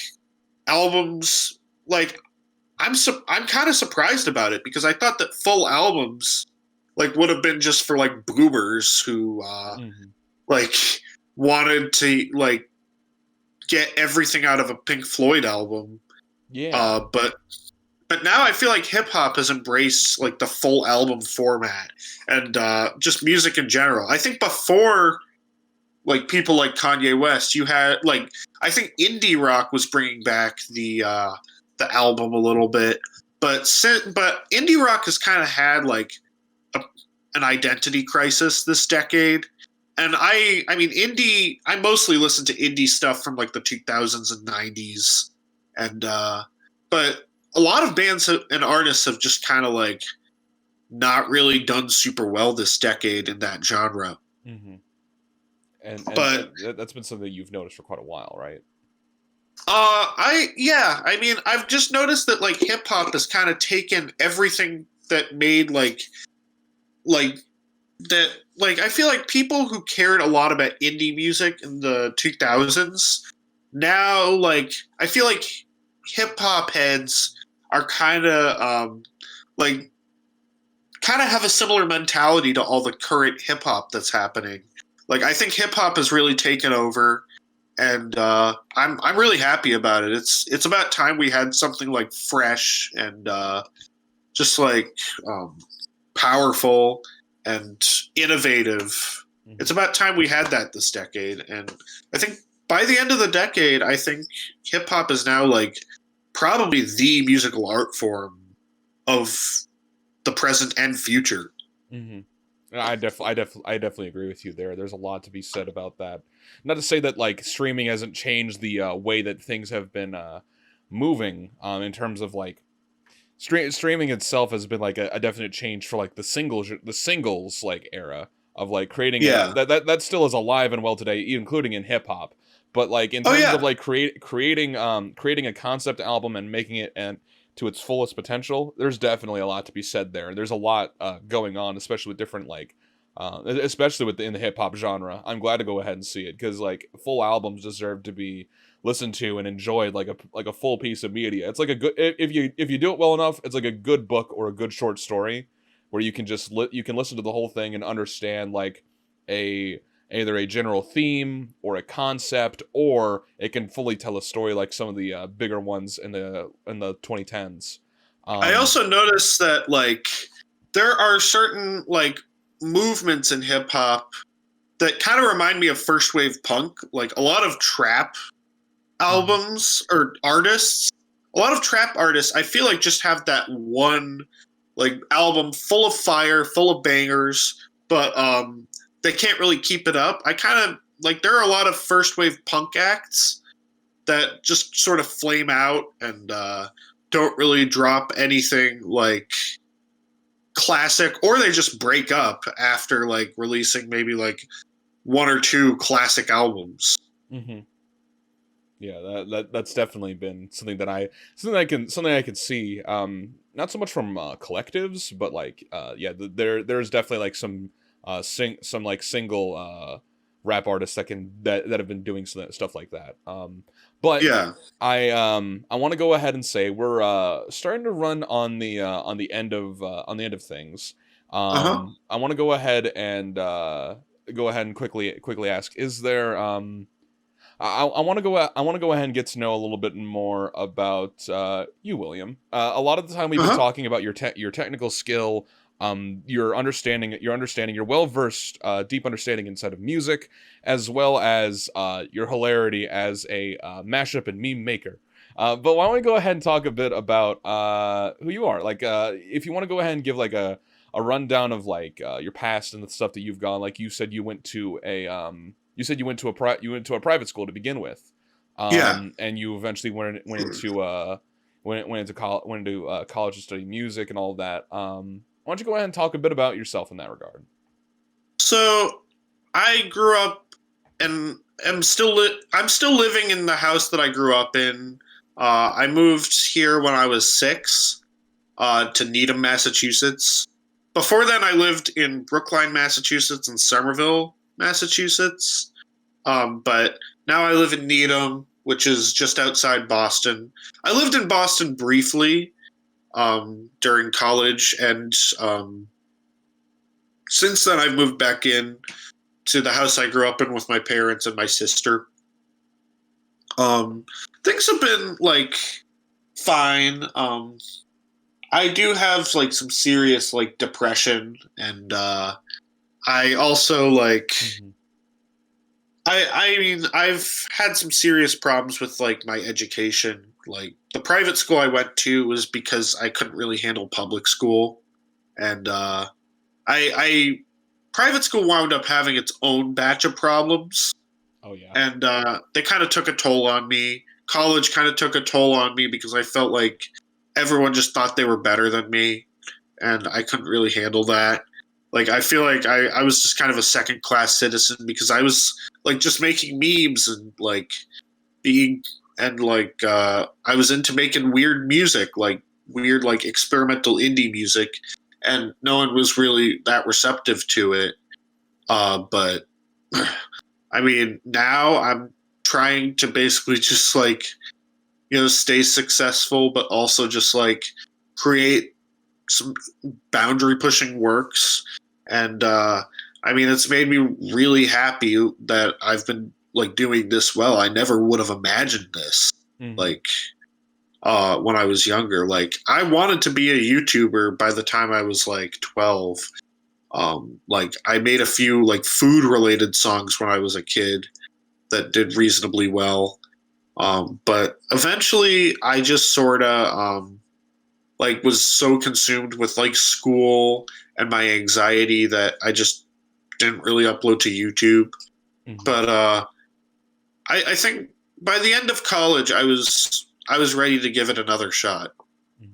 albums, like I'm kind of surprised about it because I thought that full albums like would have been just for like boomers who like wanted to like get everything out of a Pink Floyd album. Yeah. But now I feel like hip hop has embraced like the full album format and just music in general. I think before like people like Kanye West. You had like I think indie rock was bringing back the album a little bit, but indie rock has kind of had like an identity crisis this decade. And I mean indie. I mostly listen to indie stuff from like the 2000s and 90s, and but a lot of bands and artists have just kind of like not really done super well this decade in that genre. Mm-hmm. And but that's been something that you've noticed for quite a while, right? I mean, I've just noticed that like hip hop has kind of taken everything that made like that. Like, I feel like people who cared a lot about indie music in the 2000s now, like, I feel like hip hop heads are kind of have a similar mentality to all the current hip hop that's happening. Like, I think hip hop has really taken over, and I'm really happy about it. It's about time we had something like fresh and just like powerful and innovative. Mm-hmm. It's about time we had that this decade, and I think by the end of the decade, I think hip hop is now like probably the musical art form of the present and future. Mm-hmm. I definitely agree with you there. There's a lot to be said about that. Not to say that like streaming hasn't changed the way that things have been moving in terms of like streaming itself has been like a definite change for like the singles like era of like creating that still is alive and well today, including in hip hop. But like in terms of like creating a concept album and making it and to its fullest potential, there's definitely a lot to be said there. There's a lot going on, especially with different like especially within the hip hop genre. I'm glad to go ahead and see it because like full albums deserve to be listened to and enjoyed like a full piece of media. It's like a good if you do it well enough, it's like a good book or a good short story where you can just you can listen to the whole thing and understand like either a general theme or a concept, or it can fully tell a story like some of the bigger ones in the 2010s. I also noticed that like there are certain like movements in hip hop that kind of remind me of first wave punk. Like a lot of trap albums or artists, a lot of trap artists, I feel like just have that one like album full of fire, full of bangers, but they can't really keep it up. I kind of like there are a lot of first wave punk acts that just sort of flame out and don't really drop anything like classic, or they just break up after like releasing maybe like one or two classic albums. Mm-hmm. Yeah, that's definitely been something I can see. Not so much from collectives, but like there's definitely like some single rap artists that have been doing stuff like that. But yeah, I want to go ahead and say we're starting to run on the end of things. I want to go ahead and quickly ask: is there I want to go ahead and get to know a little bit more about you, William. A lot of the time we've been talking about your technical skill, your understanding, your well-versed, deep understanding inside of music, as well as your hilarity as a mashup and meme maker. But why don't we go ahead and talk a bit about who you are? Like, if you want to go ahead and give like a rundown of like your past and the stuff that you've gone. Like you said, you went to a private school to begin with, and you eventually went into college to study music and all of that. Why don't you go ahead and talk a bit about yourself in that regard? So, I grew up and I'm still living in the house that I grew up in. I moved here when I was 6 to Needham, Massachusetts. Before then, I lived in Brookline, Massachusetts, and Somerville, Massachusetts. But now I live in Needham, which is just outside Boston. I lived in Boston briefly during college, and since then I've moved back in to the house I grew up in with my parents and my sister. Things have been like fine. I do have like some serious like depression, and I also like I mean, I've had some serious problems with like my education. Like the private school I went to was because I couldn't really handle public school, and I private school wound up having its own batch of problems, Oh yeah. and they kind of took a toll on me. College kind of took a toll on me because I felt like everyone just thought they were better than me, and I couldn't really handle that. Like I feel like I was just kind of a second class citizen because I was like just making memes and like being and like I was into making weird music, like weird like experimental indie music, and no one was really that receptive to it. But I mean, now I'm trying to basically just like stay successful, but also just like create some boundary pushing works. And I mean, it's made me really happy that I've been like doing this well. I never would have imagined this. Mhm. Like when I was younger, like I wanted to be a YouTuber by the time I was like 12. Like I made a few like food related songs when I was a kid that did reasonably well. But eventually I just sort of like was so consumed with like school and my anxiety that I just didn't really upload to YouTube. Mhm. But I think by the end of college I was ready to give it another shot. Mhm.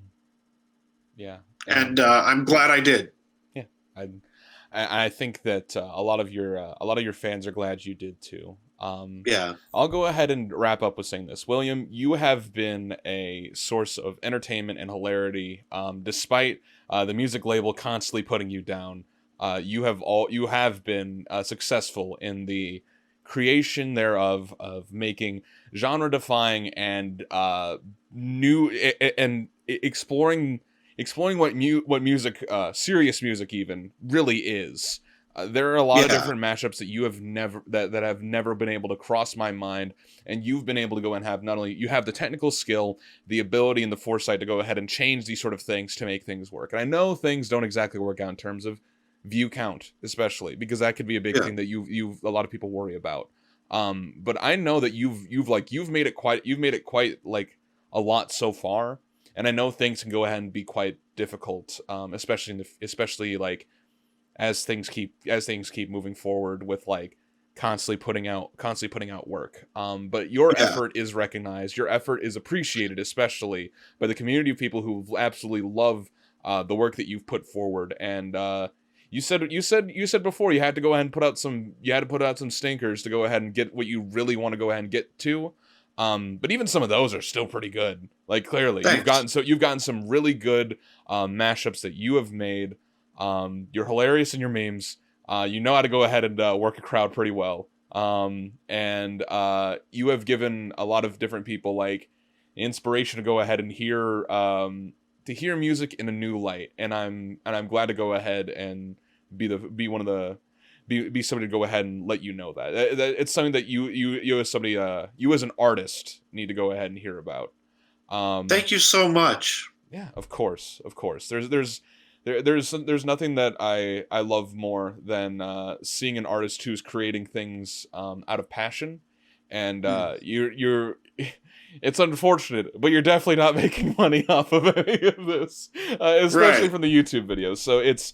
Yeah. And I'm glad I did. Yeah, I think that a lot of your fans are glad you did too. Yeah. I'll go ahead and wrap up with saying this, William. You have been a source of entertainment and hilarity, despite the music label constantly putting you down. You have been successful in the creation thereof of making genre-defying and new and exploring what music, serious music even really is. There are a lot of Yeah. different mashups that you have never that have never been able to cross my mind, and you've been able to go and have not only you have the technical skill, the ability, and the foresight to go ahead and change these sort of things to make things work. And I know things don't exactly work out in terms of view count, especially because that could be a big Yeah. thing that you a lot of people worry about. But I know that you've made it quite like a lot so far, and I know things can go ahead and be quite difficult, especially like as things keep moving forward with like constantly putting out work. But your Yeah. effort is recognized, your effort is appreciated, especially by the community of people who absolutely love the work that you've put forward. And you said before you had to go ahead and put out some stinkers to go ahead and get what you really want to go ahead and get to. But even some of those are still pretty good. Like clearly Thanks. you've gotten some really good mashups that you have made. You're hilarious in your memes. You know how to go ahead and work a crowd pretty well. And you have given a lot of different people like inspiration to go ahead and hear music in a new light. And I'm glad to go ahead and be one of the be somebody to go ahead and let you know that it's something that you as somebody you as an artist need to go ahead and hear about. Thank you so much. Yeah, of course. There's nothing that I love more than seeing an artist who's creating things out of passion, and you're it's unfortunate, but you're definitely not making money off of any of this, especially Right. from the YouTube videos. So it's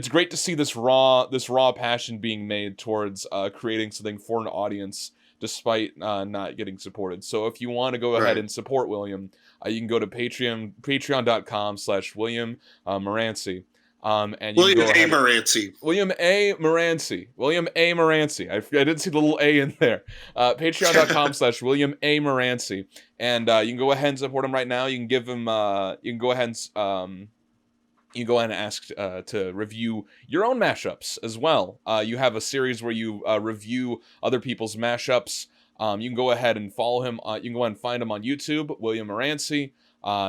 great to see this raw passion being made towards creating something for an audience despite not getting supported. So if you want to go ahead Right. and support William, you can go to patreon.com/William Maranci. And you can William go A. ahead. Maranci. William A. Maranci. I didn't see the little A in there. Patreon.com/William A. Maranci. And you can go ahead and support him right now. You can give him, you can go ahead and ask to review your own mashups as well. You have a series where you review other people's mashups. You can go ahead and follow him. You can go ahead and find him on YouTube, William Maranci.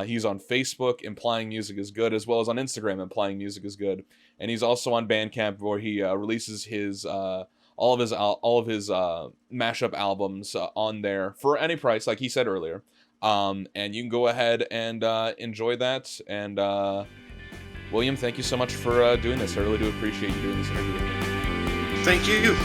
He's on Facebook, Implying Music is Good, as well as on Instagram, Implying Music is Good. And he's also on Bandcamp, where he releases his all of his mashup albums on there for any price, like he said earlier. And you can go ahead and enjoy that. And William, thank you so much for doing this. I really do appreciate you doing this interview with me. Thank you.